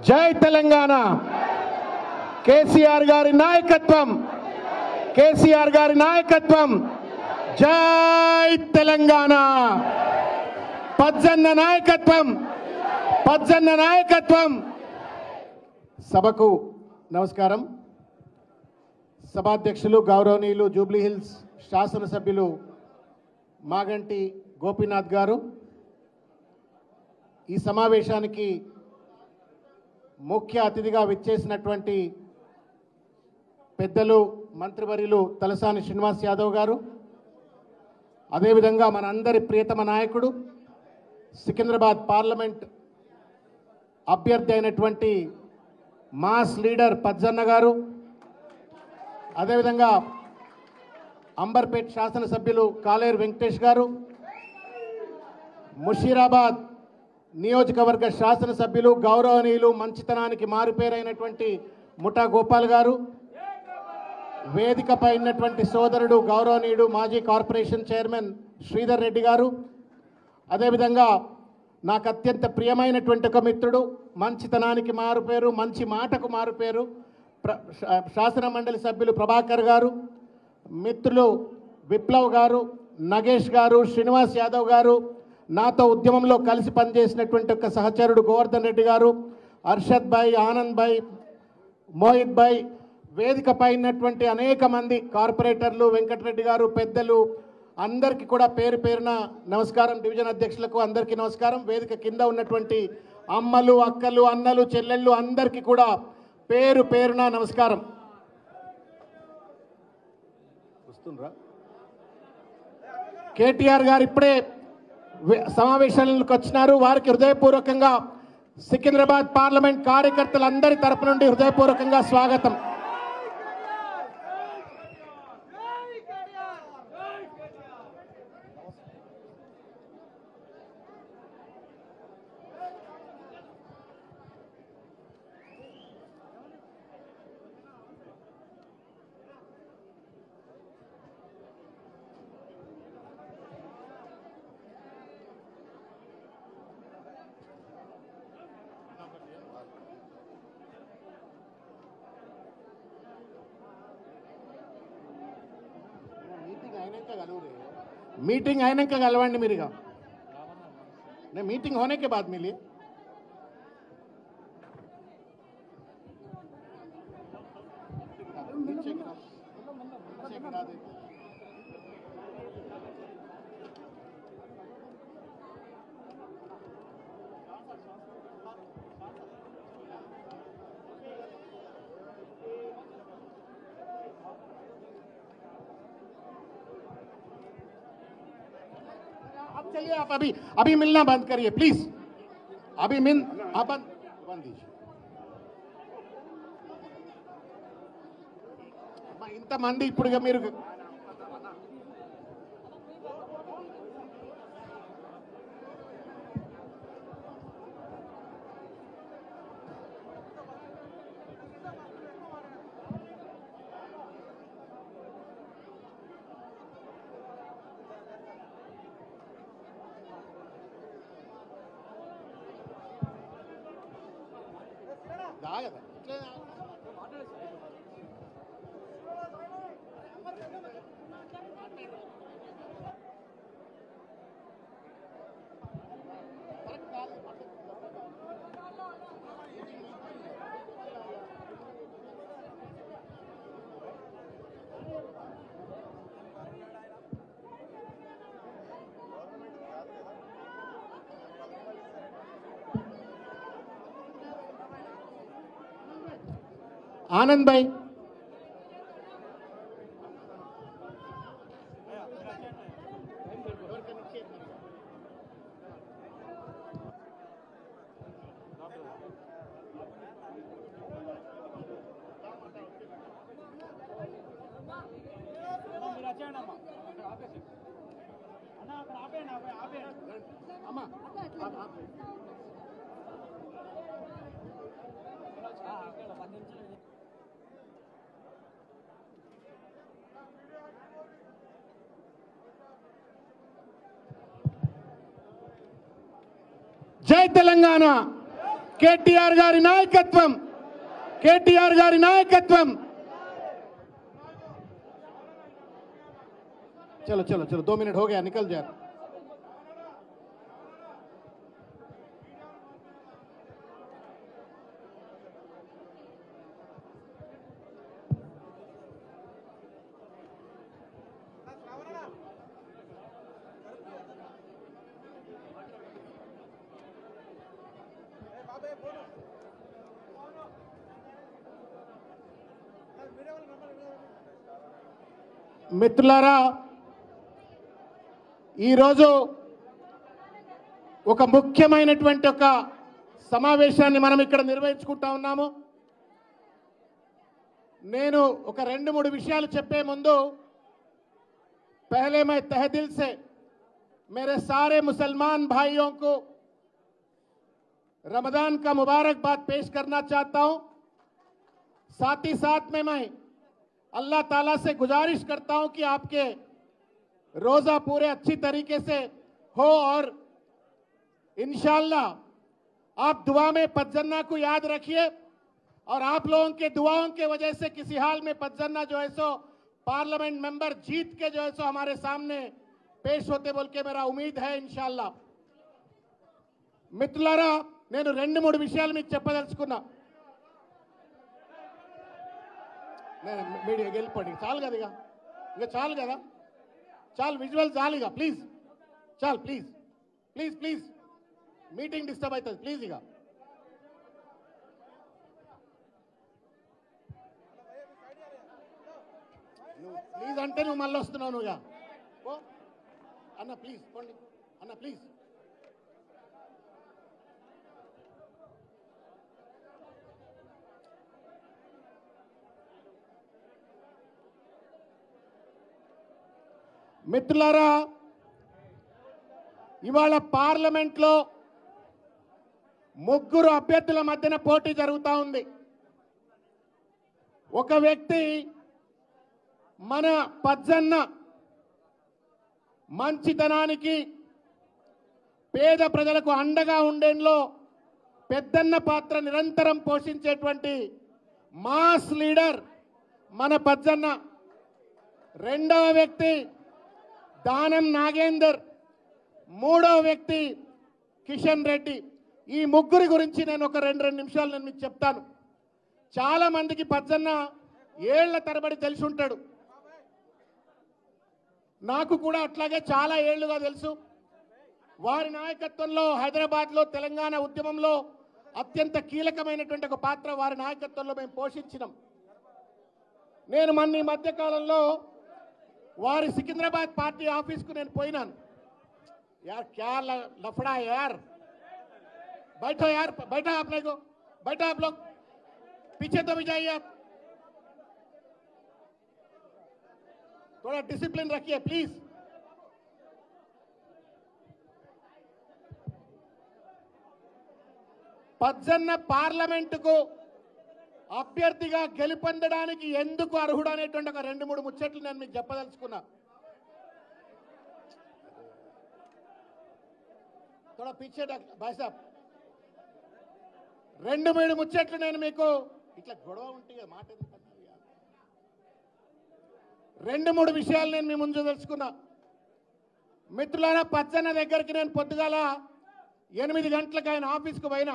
జై తెలంగాణ కేసీఆర్ గారి నాయకత్వం కేసీఆర్ గారి నాయకత్వం జై తెలంగాణ పజ్జన్న నాయకత్వం సభకు నమస్కారం సభాధ్యక్షులు గౌరవనీయులు జూబ్లీహిల్స్ శాసనసభ్యులు మాగంటి గోపీనాథ్ గారు ఈ సమావేశానికి ముఖ్య అతిథిగా విచ్చేసినటువంటి పెద్దలు మంత్రివర్యులు తలసాని శ్రీనివాస్ యాదవ్ గారు అదేవిధంగా మనందరి ప్రియతమ నాయకుడు సికింద్రాబాద్ పార్లమెంట్ అభ్యర్థి అయినటువంటి మాస్ లీడర్ పజ్జన్న గారు అదేవిధంగా అంబర్పేట్ శాసనసభ్యులు కాలేరు వెంకటేష్ గారు ముషీరాబాద్ నియోజకవర్గ శాసనసభ్యులు గౌరవనీయులు మంచితనానికి మారుపేరైనటువంటి ముఠా గోపాల్ గారు వేదికపై ఉన్నటువంటి సోదరుడు గౌరవనీయుడు మాజీ కార్పొరేషన్ చైర్మన్ శ్రీధర్ రెడ్డి గారు అదేవిధంగా నాకు అత్యంత ప్రియమైనటువంటి ఒక మిత్రుడు మంచితనానికి మారుపేరు మంచి మాటకు మారుపేరు శాసన మండలి సభ్యులు ప్రభాకర్ గారు మిత్రులు విప్లవ్ గారు నగేష్ గారు శ్రీనివాస్ యాదవ్ గారు నాతో ఉద్యమంలో కలిసి పనిచేసినటువంటి ఒక సహచరుడు గోవర్ధన్ రెడ్డి గారు అర్షద్ భాయ్ ఆనంద్ భాయ్ మోహిత్ భాయ్ వేదికపై ఉన్నటువంటి అనేక మంది కార్పొరేటర్లు వెంకటరెడ్డి గారు పెద్దలు అందరికీ కూడా పేరు పేరున నమస్కారం డివిజన్ అధ్యక్షులకు అందరికీ నమస్కారం వేదిక కింద ఉన్నటువంటి అమ్మలు అక్కలు అన్నలు చెల్లెళ్ళు అందరికీ కూడా పేరు పేరున నమస్కారం వస్తుండ్రా కేటీఆర్ గారు ఇప్పుడే సమావేశాలకు వచ్చినారు వారికి హృదయపూర్వకంగా సికింద్రాబాద్ పార్లమెంట్ కార్యకర్తలందరి తరపు నుండి హృదయపూర్వకంగా స్వాగతం मीटिंग आने का गलवांडी मेरी का नहीं मीटिंग होने के बाद मिलिए चलिए आप अभी मिलना बंद करिए प्लीज अभी आप बंद दीजिए इंत मंदी इप्पुडुगा మీరు आनंद भाई जय तेलंगाना కేటీఆర్ గారి నాయకత్వం, కేటీఆర్ గారి నాయకత్వం. चलो चलो चलो 2 मिनट हो गया, निकल जाए. మిత్రులారా, ఈరోజు ఒక ముఖ్యమైనటువంటి ఒక సమావేశాన్ని మనం ఇక్కడ నిర్వహించుకుంటా ఉన్నాము. నేను ఒక 2-3 విషయాలు చెప్పే ముందు पहले मैं तहे दिल से मेरे सारे मुसलमान भाइयों को रमजान का मुबारकबाद पेश करना चाहता हूं. साथ ही साथ में मैं अल्लाह ताला से गुजारिश करता हूं कि आपके रोजा पूरे अच्छी तरीके से हो और इंशाअल्लाह आप दुआ में पतजन्ना को याद रखिए. और आप लोगों के दुआओं के वजह से किसी हाल में पतजन्ना जो है सो पार्लियामेंट मेंबर जीत के जो है सो हमारे सामने पेश होते बोल के मेरा उम्मीद है इंशाअल्लाह. మిత్రులారా, నేను 2-3 విషయాలు మీకు చెప్పదలుచుకున్నా. నేను మీడియాకి వెళ్ళిపోండి, చాలు కదా, ఇక చాలు కదా, చాలు విజువల్ చాలు ఇక, ప్లీజ్ చాలు, please please please meeting disturb అవుతుంది, ప్లీజ్ ఇక. నువ్వు ప్లీజ్ అంటే నువ్వు మళ్ళీ వస్తున్నావు నువ్వు ఇక అన్న, ప్లీజ్ పోండి అన్న, ప్లీజ్. మిత్రులారా, ఇవాళ పార్లమెంట్లో 3 అభ్యర్థుల మధ్యన పోటీ జరుగుతూ ఉంది. ఒక వ్యక్తి మన పజ్జన్న మంచితనానికి, పేద ప్రజలకు అండగా ఉండేందులో పెద్దన్న పాత్ర నిరంతరం పోషించేటువంటి మాస్ లీడర్ మన పజ్జన్న. రెండవ వ్యక్తి దానం నాగేందర్, మూడవ వ్యక్తి కిషన్ రెడ్డి. ఈ 3 గురించి నేను ఒక 2 నిమిషాలు నేను మీకు చెప్తాను. చాలా మందికి పజ్జన్న ఏళ్ల తరబడి తెలిసి ఉంటాడు, నాకు కూడా అట్లాగే చాలా ఏళ్లుగా తెలుసు. వారి నాయకత్వంలో హైదరాబాద్లో తెలంగాణ ఉద్యమంలో అత్యంత కీలకమైనటువంటి ఒక పాత్ర వారి నాయకత్వంలో మేము పోషించినాం. నేను ఈ మధ్యకాలంలో వారి సికింద్రాబాద్ పార్టీ ఆఫీస్కు నేను పోయినాను. यार क्या लफड़ा है यार, बैठो यार, बैठा आप लोग, बैठा आप लोग, पीछे तो भी जाइए आप, थोड़ा डिसिप्लिन रखिए प्लीज. పజ్జన్న పార్లమెంటుకు అభ్యర్థిగా గెలుపొందడానికి ఎందుకు అర్హుడు అనేటువంటి ఒక 2-3 ముచ్చట్లు నేను మీకు చెప్పదలుచుకున్నా. थोड़ा पीछे भाई साहब, 2-3 ముచ్చట్లు నేను మీకు, ఇట్లా గొడవ ఉంటే మాట ఎందుకన్నారు, 2-3 విషయాలు నేను మీ ముందు తెలుసుకున్నా. మిత్రులారా, పజ్జన్న దగ్గరికి నేను పొద్దుగాల 8 గంటలకు ఆయన ఆఫీస్కు పోయినా.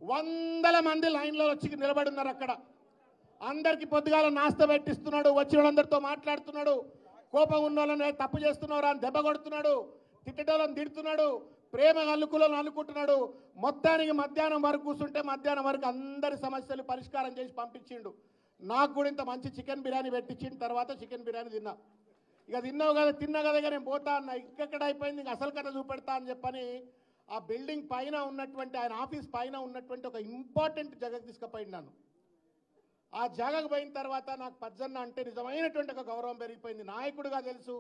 100 మంది లైన్లో వచ్చి నిలబడి ఉన్నారు అక్కడ. అందరికి పొద్దుగాల నాస్తా పెట్టిస్తున్నాడు, వచ్చిన వాళ్ళందరితో మాట్లాడుతున్నాడు, కోపం ఉన్న వాళ్ళని తప్పు చేస్తున్నారు అని దెబ్బ కొడుతున్నాడు, తిట్టడం తిడుతున్నాడు, ప్రేమ అల్లుకులను అల్లుకుంటున్నాడు. మొత్తానికి మధ్యాహ్నం వరకు కూర్చుంటే మధ్యాహ్నం వరకు అందరి సమస్యలు పరిష్కారం చేసి పంపించిండు. నాకు కూడా ఇంత మంచి చికెన్ బిర్యానీ పెట్టించిన తర్వాత చికెన్ బిర్యానీ తిన్నా. ఇక తిన్నావు కదా, తిన్నా కదా, ఇక నేను పోతా అన్న, ఇక్కడ అయిపోయింది, ఇంక అసలు కథ చూపెడతా అని చెప్పని ఆ బిల్డింగ్ పైన ఉన్నటువంటి, ఆయన ఆఫీస్ పైన ఉన్నటువంటి ఒక ఇంపార్టెంట్ జగకు తీసుకుపోయినాను. ఆ జాగాకు పోయిన తర్వాత నాకు పజ్జన్న అంటే నిజమైనటువంటి ఒక గౌరవం పెరిగిపోయింది. నాయకుడిగా తెలుసు,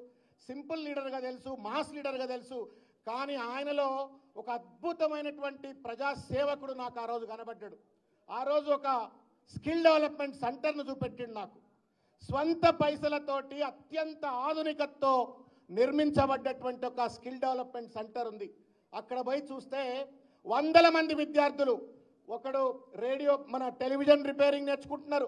సింపుల్ లీడర్గా తెలుసు, మాస్ లీడర్గా తెలుసు, కానీ ఆయనలో ఒక అద్భుతమైనటువంటి ప్రజా సేవకుడు నాకు ఆ రోజు కనబడ్డాడు. ఆ రోజు ఒక స్కిల్ డెవలప్మెంట్ సెంటర్ను చూపెట్టిండు నాకు. స్వంత పైసలతోటి అత్యంత ఆధునికతతో నిర్మించబడ్డటువంటి ఒక స్కిల్ డెవలప్మెంట్ సెంటర్ ఉంది. అక్కడ పోయి చూస్తే వందల మంది విద్యార్థులు ఒకడు రేడియో మన టెలివిజన్ రిపేరింగ్ నేర్చుకుంటున్నారు,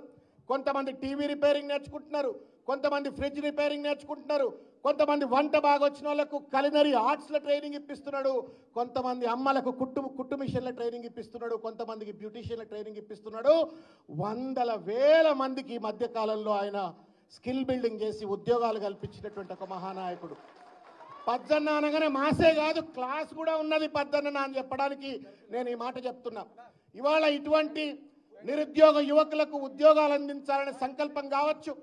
కొంతమంది టీవీ రిపేరింగ్ నేర్చుకుంటున్నారు, కొంతమంది ఫ్రిడ్జ్ రిపేరింగ్ నేర్చుకుంటున్నారు, కొంతమంది వంట బాగా వచ్చిన వాళ్ళకు కలినరీ ఆర్ట్స్లో ట్రైనింగ్ ఇప్పిస్తున్నాడు, కొంతమంది అమ్మలకు కుట్టు మిషన్ల ట్రైనింగ్ ఇప్పిస్తున్నాడు, కొంతమందికి బ్యూటీషియన్ల ట్రైనింగ్ ఇప్పిస్తున్నాడు. వందల వేల మందికి ఈ మధ్యకాలంలో ఆయన స్కిల్ బిల్డింగ్ చేసి ఉద్యోగాలు కల్పించినటువంటి ఒక మహానాయకుడు. పద్దన్న అనగానే మాసే కాదు, క్లాస్ కూడా ఉన్నది పద్దన్న అని చెప్పడానికి నేను ఈ మాట చెప్తున్నా. ఇవాళ ఇటువంటి నిరుద్యోగ యువకులకు ఉద్యోగాలు అందించాలనే సంకల్పం కావచ్చు.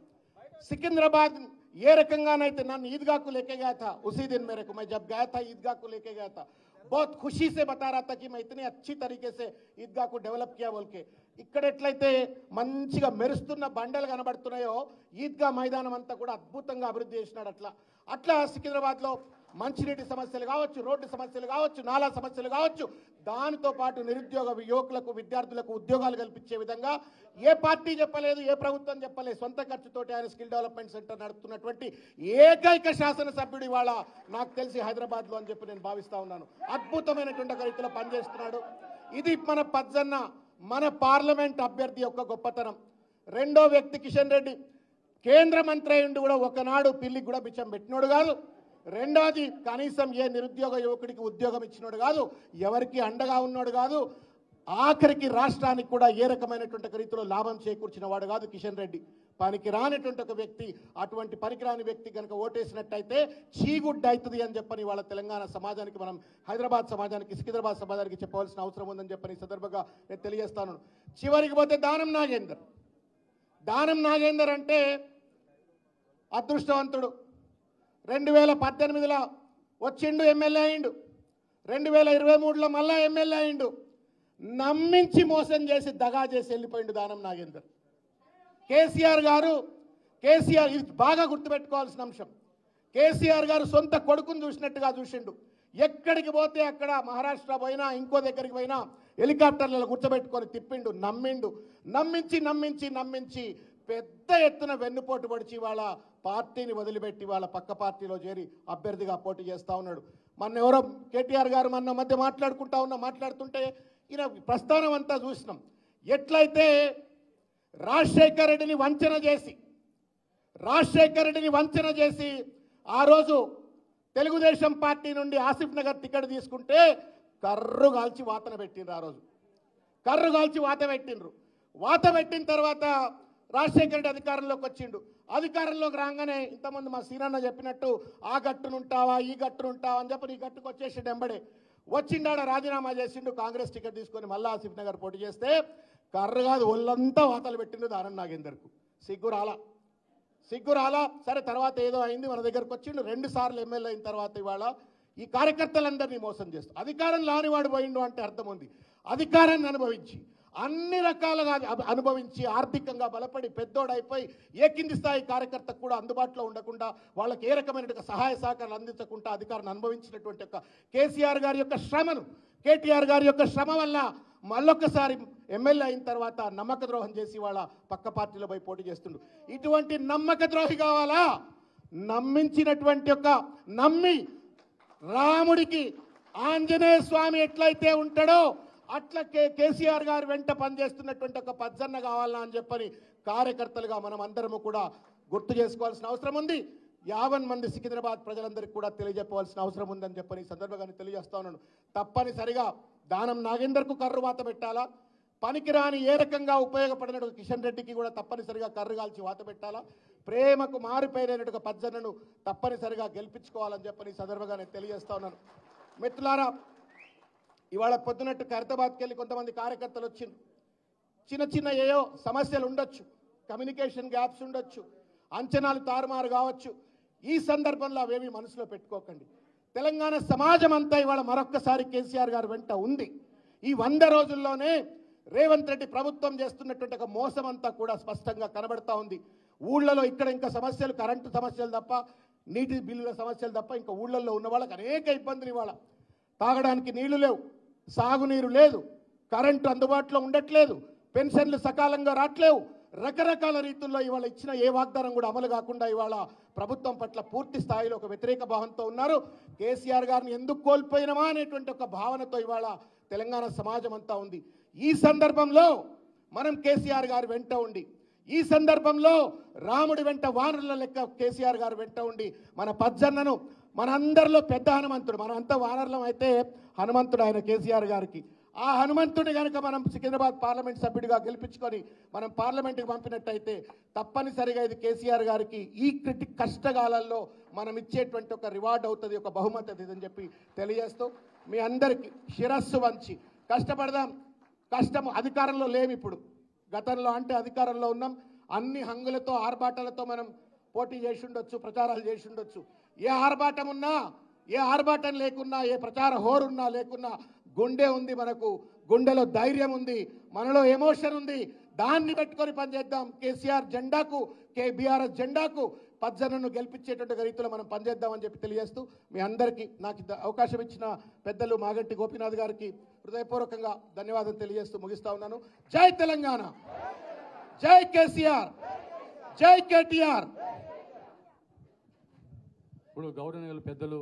सिकंदराबाद ये रकंगानైతే నన్ను ईदगाह को लेके गया था, उसी दिन मेरे को मैं जब गया था ईदगाह को लेके गया था, बहुत खुशी से बता रहा था कि मैं इतनी अच्छी तरीके से ईदगाह को डेवलप किया बोल के. ఇక్కడ ఎట్లయితే మంచిగా మెరుస్తున్న బండలు కనబడుతున్నాయో ఈద్గా మైదానం అంతా కూడా అద్భుతంగా అభివృద్ధి చేసినాడు. అట్లా సికింద్రాబాద్లో మంచినీటి సమస్యలు కావచ్చు, రోడ్డు సమస్యలు కావచ్చు, నాలా సమస్యలు కావచ్చు, దానితో పాటు నిరుద్యోగ యువకులకు విద్యార్థులకు ఉద్యోగాలు కల్పించే విధంగా ఏ పార్టీ చెప్పలేదు, ఏ ప్రభుత్వం చెప్పలేదు, సొంత ఖర్చుతోటి ఆయన స్కిల్ డెవలప్మెంట్ సెంటర్ నడుపుతున్నటువంటి ఏకైక శాసనసభ్యుడు ఇవాళ నాకు తెలిసి హైదరాబాద్లో అని చెప్పి నేను భావిస్తా ఉన్నాను. అద్భుతమైనటువంటి ఒక రీతిలో పనిచేస్తున్నాడు. ఇది మన పద్దన్న మన పార్లమెంట్ అభ్యర్థి యొక్క గొప్పతనం. రెండో వ్యక్తి కిషన్ రెడ్డి కేంద్ర మంత్రి అయ్యిండు కూడా ఒకనాడు పిల్లికి కూడా బిచ్చం పెట్టినోడు కాదు. రెండోది కనీసం ఏ నిరుద్యోగ యువకుడికి ఉద్యోగం ఇచ్చినోడు కాదు, ఎవరికి అండగా ఉన్నాడు కాదు, ఆఖరికి రాష్ట్రానికి కూడా ఏ రకమైనటువంటి రీతిలో లాభం చేకూర్చిన వాడు కాదు కిషన్ రెడ్డి. పనికి రానటువంటి ఒక వ్యక్తి, అటువంటి పనికిరాని వ్యక్తి కనుక ఓటేసినట్టయితే చీగుడ్డ అవుతుంది అని చెప్పని వాళ్ళ తెలంగాణ సమాజానికి, మనం హైదరాబాద్ సమాజానికి, సికింద్రాబాద్ సమాజానికి చెప్పవలసిన అవసరం ఉందని చెప్పని సందర్భంగా నేను తెలియజేస్తాను. చివరికి పోతే దానం నాగేందర్ అంటే అదృష్టవంతుడు. 2018లో వచ్చిండు, ఎమ్మెల్యే అయిండు. 2023లో మళ్ళా ఎమ్మెల్యే అయిండు. నమ్మించి మోసం చేసి దగా చేసి వెళ్ళిపోయిండు దానం నాగేందర్. కేసీఆర్ ఇది బాగా గుర్తుపెట్టుకోవాల్సిన అంశం. కేసీఆర్ గారు సొంత కొడుకుని చూసినట్టుగా చూసిండు. ఎక్కడికి పోతే అక్కడ మహారాష్ట్ర పోయినా ఇంకో దగ్గరికి పోయినా హెలికాప్టర్లలో కూర్చోబెట్టుకొని తిప్పిండు, నమ్మించి పెద్ద ఎత్తున వెన్నుపోటు పడిచి వాళ్ళ పార్టీని వదిలిపెట్టి వాళ్ళ పక్క పార్టీలో చేరి అభ్యర్థిగా పోటీ చేస్తూ ఉన్నాడు. మొన్న ఎవరో కేటీఆర్ గారు మన మధ్య మాట్లాడుతుంటే ఈయన ప్రస్థానం అంతా చూసినాం. ఎట్లయితే రాజశేఖర్ రెడ్డిని వంచన చేసి ఆ రోజు తెలుగుదేశం పార్టీ నుండి ఆసిఫ్ నగర్ టికెట్ తీసుకుంటే కర్రు కాల్చి వాతన పెట్టిండ్రు. ఆ రోజు కర్రు కాల్చి వాత పెట్టిన తర్వాత రాజశేఖర్ రెడ్డి అధికారంలోకి వచ్చిండు. అధికారంలోకి రాగానే ఇంతమంది మా సీనన్న చెప్పినట్టు ఆ గట్టునుంటావా ఈ గట్టునుంటావా అని చెప్పి ఈ గట్టుకు వచ్చేసిండు. ఎంబడే వచ్చిండాడ రాజీనామా చేసిండు, కాంగ్రెస్ టికెట్ తీసుకొని మళ్ళా ఆసిఫ్ నగర్ పోటీ చేస్తే కర్రు కాదు ఒళ్ళంతా వాతలు పెట్టిండు దానం నాగేందర్కు. సిగ్గు రాలా. సరే తర్వాత ఏదో అయింది, మన దగ్గరకు వచ్చిండు. 2 సార్లు ఎమ్మెల్యే అయిన తర్వాత ఇవాళ ఈ కార్యకర్తలందరినీ మోసం చేస్తూ అధికారం లానివాడు పోయిండు అంటే అర్థం ఉంది. అధికారాన్ని అనుభవించి అన్ని రకాలుగా అనుభవించి ఆర్థికంగా బలపడి పెద్దోడైపోయి ఏ కింది స్థాయి కార్యకర్తకు కూడా అందుబాటులో ఉండకుండా వాళ్ళకి ఏ రకమైన సహాయ సహకారాలు అందించకుండా అధికారాన్ని అనుభవించినటువంటి ఒక కేటీఆర్ గారి యొక్క శ్రమ వల్ల మళ్ళొక్కసారి ఎమ్మెల్యే అయిన తర్వాత నమ్మక ద్రోహం చేసి వాళ్ళ పక్క పార్టీలో పోయి పోటీ చేస్తుండు. ఇటువంటి నమ్మక ద్రోహి కావాలా? నమ్మి రాముడికి ఆంజనేయ స్వామి ఎట్లయితే ఉంటాడో అట్లా కేసీఆర్ గారు వెంట పనిచేస్తున్నటువంటి ఒక పద్దన్న కావాలన్నా అని చెప్పని కార్యకర్తలుగా మనం అందరము కూడా గుర్తు చేసుకోవాల్సిన అవసరం ఉంది. 50 మంది సికింద్రాబాద్ ప్రజలందరికీ కూడా తెలియజెప్పవలసిన అవసరం ఉందని చెప్పని సందర్భంగా తెలియజేస్తా ఉన్నాను. తప్పనిసరిగా దానం నాగేందర్కు కర్రు వాత పెట్టాలా, పనికిరాని ఏ రకంగా ఉపయోగపడినట్టు కిషన్ రెడ్డికి కూడా తప్పనిసరిగా కర్రు కాల్చి వాత పెట్టాలా, ప్రేమకు మారిపోయినట్టుగా పద్దన్నను తప్పనిసరిగా గెలిపించుకోవాలని చెప్పని సందర్భంగా నేను తెలియజేస్తా ఉన్నాను. మిత్రులారా, ఇవాళ పొద్దునట్టు ఖైరతాబాద్కి వెళ్ళి కొంతమంది కార్యకర్తలు వచ్చిండ్రు. చిన్న ఏయో సమస్యలు ఉండొచ్చు, కమ్యూనికేషన్ గ్యాప్స్ ఉండొచ్చు, అంచనాలు తారుమారు కావచ్చు. ఈ సందర్భంలో అవేమీ మనసులో పెట్టుకోకండి. తెలంగాణ సమాజం అంతా ఇవాళ మరొక్కసారి కేసీఆర్ గారు వెంట ఉంది. ఈ 100 రోజుల్లోనే రేవంత్ రెడ్డి ప్రభుత్వం చేస్తున్నటువంటి ఒక మోసం అంతా కూడా స్పష్టంగా కనబడతా ఉంది. ఊళ్ళలో ఇక్కడ ఇంకా సమస్యలు, కరెంటు సమస్యలు తప్ప, నీటి బిల్లుల సమస్యలు తప్ప ఇంకా ఊళ్ళల్లో ఉన్న వాళ్ళకి అనేక ఇబ్బందులు. ఇవాళ తాగడానికి నీళ్లు లేవు, సాగునీరు లేదు, కరెంటు అందుబాటులో ఉండట్లేదు, పెన్షన్లు సకాలంగా రావట్లేవు. రకరకాల రీతుల్లో ఇవాళ ఇచ్చిన ఏ వాగ్దానం కూడా అమలు కాకుండా ఇవాళ ప్రభుత్వం పట్ల పూర్తి స్థాయిలో ఒక వ్యతిరేక భావంతో ఉన్నారు. కేసీఆర్ గారిని ఎందుకు కోల్పోయినామా అనేటువంటి ఒక భావనతో ఇవాళ తెలంగాణ సమాజం అంతా ఉంది. ఈ సందర్భంలో మనం కేసీఆర్ గారు వెంట ఉండి, ఈ సందర్భంలో రాముడి వెంట వానరుల లెక్క కేసీఆర్ గారు వెంట ఉండి మన పజ్జన్నను, మనందరిలో పెద్ద హనుమంతుడు, మనం అంతా వానరులం అయితే హనుమంతుడు ఆయన కేసీఆర్ గారికి. ఆ హనుమంతుడిని కనుక మనం సికింద్రాబాద్ పార్లమెంట్ సభ్యుడిగా గెలిపించుకొని మనం పార్లమెంట్కి పంపినట్టయితే తప్పనిసరిగా ఇది కేసీఆర్ గారికి ఈ కష్టకాలాల్లో మనం ఇచ్చేటువంటి ఒక రివార్డ్ అవుతుంది, ఒక బహుమతి అది అని చెప్పి తెలియజేస్తూ మీ అందరికీ శిరస్సు వంచి కష్టపడదాం. కష్టం అధికారంలో లేవు ఇప్పుడు, గతంలో అంటే అధికారంలో ఉన్నాం, అన్ని హంగులతో ఆర్భాటాలతో మనం పోటీ చేసి ఉండొచ్చు, ప్రచారాలు చేసి ఉండొచ్చు. ఏ ఆర్భాటం ఉన్నా, ఏ ఆర్భాటం లేకున్నా, ఏ ప్రచార హోరున్నా లేకున్నా గుండె ఉంది, మనకు గుండెలో ధైర్యం ఉంది, మనలో ఎమోషన్ ఉంది. దాన్ని పెట్టుకొని పనిచేద్దాం. కేసీఆర్ జెండాకు, బీఆర్ఎస్ జెండాకు పజ్జనను గెలిపించేటువంటి రీతిలో మనం పనిచేద్దామని చెప్పి తెలియజేస్తూ మీ అందరికీ నాకు అవకాశం ఇచ్చిన పెద్దలు మాగంటి గోపీనాథ్ గారికి హృదయపూర్వకంగా ధన్యవాదాలు తెలియజేస్తూ ముగిస్తా ఉన్నాను. జై తెలంగాణ, జై కేసీఆర్, జై కేటీఆర్. ఇప్పుడు గౌరవనీయులు పెద్దలు